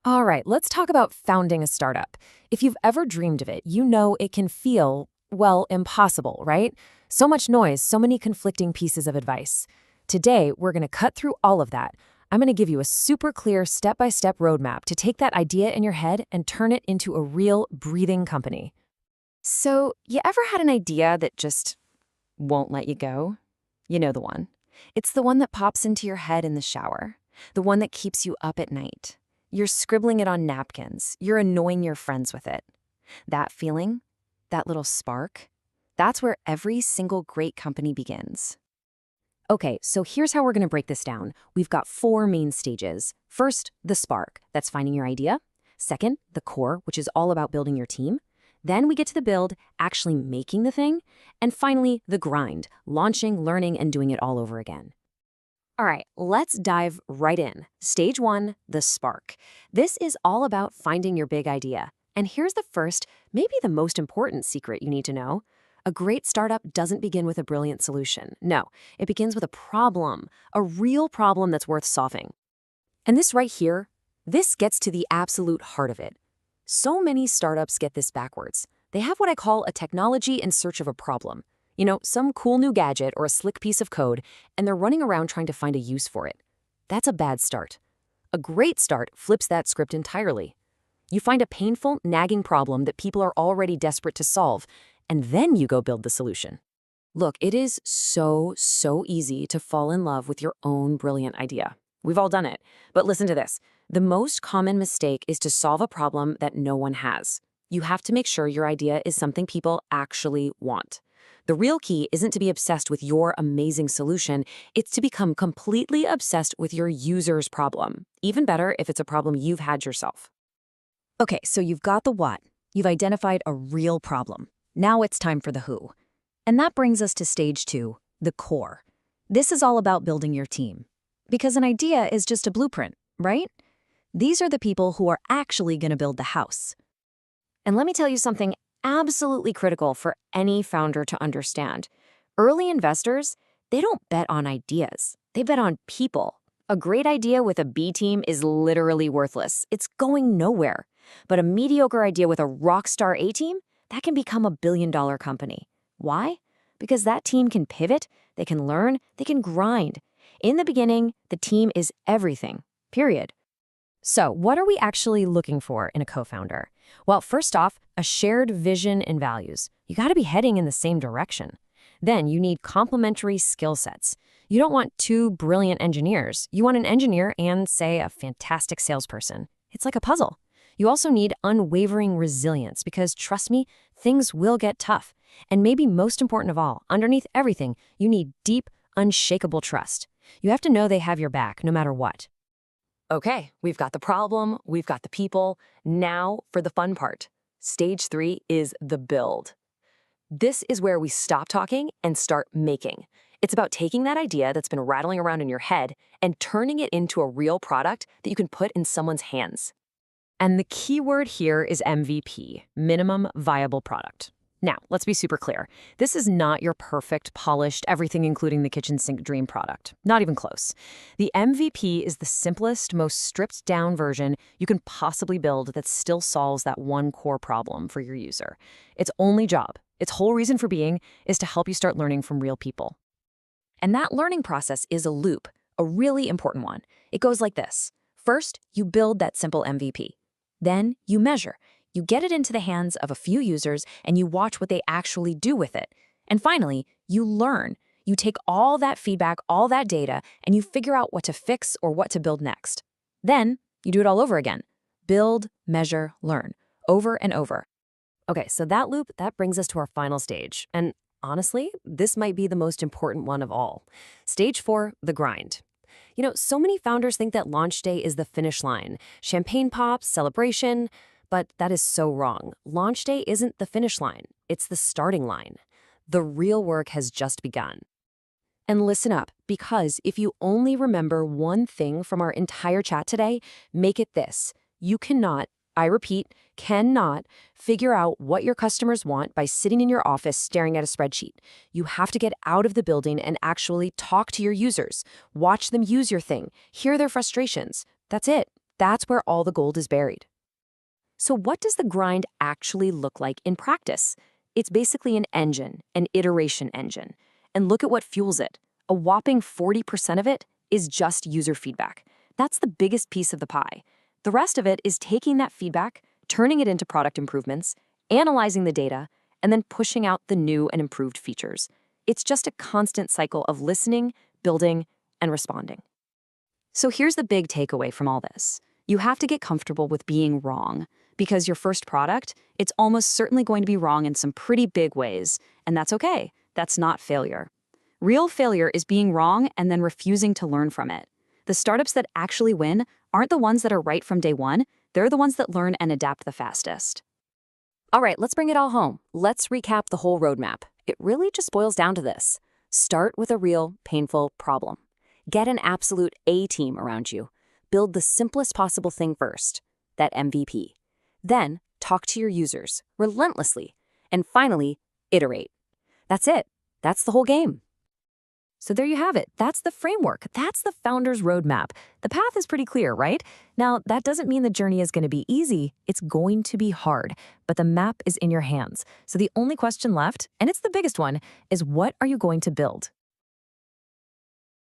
All right, let's talk about founding a startup. If you've ever dreamed of it, you know it can feel, well, impossible, right? So much noise, so many conflicting pieces of advice. Today, we're going to cut through all of that. I'm going to give you a super clear step-by-step roadmap to take that idea in your head and turn it into a real, breathing company. So, you ever had an idea that just won't let you go? You know the one. It's the one that pops into your head in the shower, the one that keeps you up at night. You're scribbling it on napkins. You're annoying your friends with it. That feeling, that little spark, that's where every single great company begins. Okay, so here's how we're going to break this down. We've got 4 main stages. First, the spark. That's finding your idea. Second, the core, which is all about building your team. Then we get to the build, actually making the thing. And finally, the grind, launching, learning, and doing it all over again. All right, let's dive right in. Stage 1, the spark. This is all about finding your big idea. And here's the first, maybe the most important secret you need to know. A great startup doesn't begin with a brilliant solution. No, it begins with a problem, a real problem that's worth solving. And this right here, this gets to the absolute heart of it. So many startups get this backwards. They have what I call a technology in search of a problem. You know, some cool new gadget or a slick piece of code, and they're running around trying to find a use for it. That's a bad start. A great start flips that script entirely. You find a painful, nagging problem that people are already desperate to solve, and then you go build the solution. Look, it is so easy to fall in love with your own brilliant idea. We've all done it. But listen to this. The most common mistake is to solve a problem that no one has. You have to make sure your idea is something people actually want. The real key isn't to be obsessed with your amazing solution, it's to become completely obsessed with your user's problem. Even better if it's a problem you've had yourself. Okay, so you've got the what. You've identified a real problem. Now it's time for the who. And that brings us to stage 2, the core. This is all about building your team. Because an idea is just a blueprint, right? These are the people who are actually going to build the house. And let me tell you something absolutely critical for any founder to understand. Early investors, they don't bet on ideas. They bet on people. A great idea with a B team is literally worthless. It's going nowhere. But a mediocre idea with a rock star A team, that can become a billion-dollar company. Why? Because that team can pivot, they can learn, they can grind. In the beginning, the team is everything, period. So, what are we actually looking for in a co-founder? Well, first off, a shared vision and values. You got to be heading in the same direction. Then you need complementary skill sets. You don't want 2 brilliant engineers. You want an engineer and, say, a fantastic salesperson. It's like a puzzle. You also need unwavering resilience because, trust me, things will get tough. And maybe most important of all, underneath everything, you need deep, unshakable trust. You have to know they have your back no matter what. Okay, we've got the problem, we've got the people. Now for the fun part. Stage 3 is the build. This is where we stop talking and start making. It's about taking that idea that's been rattling around in your head and turning it into a real product that you can put in someone's hands. And the key word here is MVP, minimum viable product. Now, let's be super clear. This is not your perfect, polished, everything including the kitchen sink dream product. Not even close. The MVP is the simplest, most stripped down version you can possibly build that still solves that one core problem for your user. Its only job, its whole reason for being, is to help you start learning from real people. And that learning process is a loop, a really important one. It goes like this. First, you build that simple MVP. Then you measure. You get it into the hands of a few users and you watch what they actually do with it. And finally, you learn. You take all that feedback, all that data, and you figure out what to fix or what to build next. Then you do it all over again. Build, measure, learn, over and over. Okay, so that loop, that brings us to our final stage. And honestly, this might be the most important one of all. Stage 4, the grind. You know, so many founders think that launch day is the finish line. Champagne pops, celebration. But that is so wrong. Launch day isn't the finish line. It's the starting line. The real work has just begun. And listen up, because if you only remember one thing from our entire chat today, make it this. You cannot, I repeat, cannot figure out what your customers want by sitting in your office staring at a spreadsheet. You have to get out of the building and actually talk to your users. Watch them use your thing. Hear their frustrations. That's it. That's where all the gold is buried. So what does the grind actually look like in practice? It's basically an engine, an iteration engine. And look at what fuels it. A whopping 40% of it is just user feedback. That's the biggest piece of the pie. The rest of it is taking that feedback, turning it into product improvements, analyzing the data, and then pushing out the new and improved features. It's just a constant cycle of listening, building, and responding. So here's the big takeaway from all this. You have to get comfortable with being wrong, because your first product, it's almost certainly going to be wrong in some pretty big ways, and that's okay. That's not failure. Real failure is being wrong and then refusing to learn from it. The startups that actually win aren't the ones that are right from day one, they're the ones that learn and adapt the fastest. All right, let's bring it all home. Let's recap the whole roadmap. It really just boils down to this. Start with a real, painful problem. Get an absolute A team around you. Build the simplest possible thing first, that MVP. Then, talk to your users relentlessly. And finally, iterate. That's it. That's the whole game. So there you have it. That's the framework. That's the founder's roadmap. The path is pretty clear, right? Now, that doesn't mean the journey is going to be easy. It's going to be hard, but the map is in your hands. So the only question left, and it's the biggest one, is what are you going to build?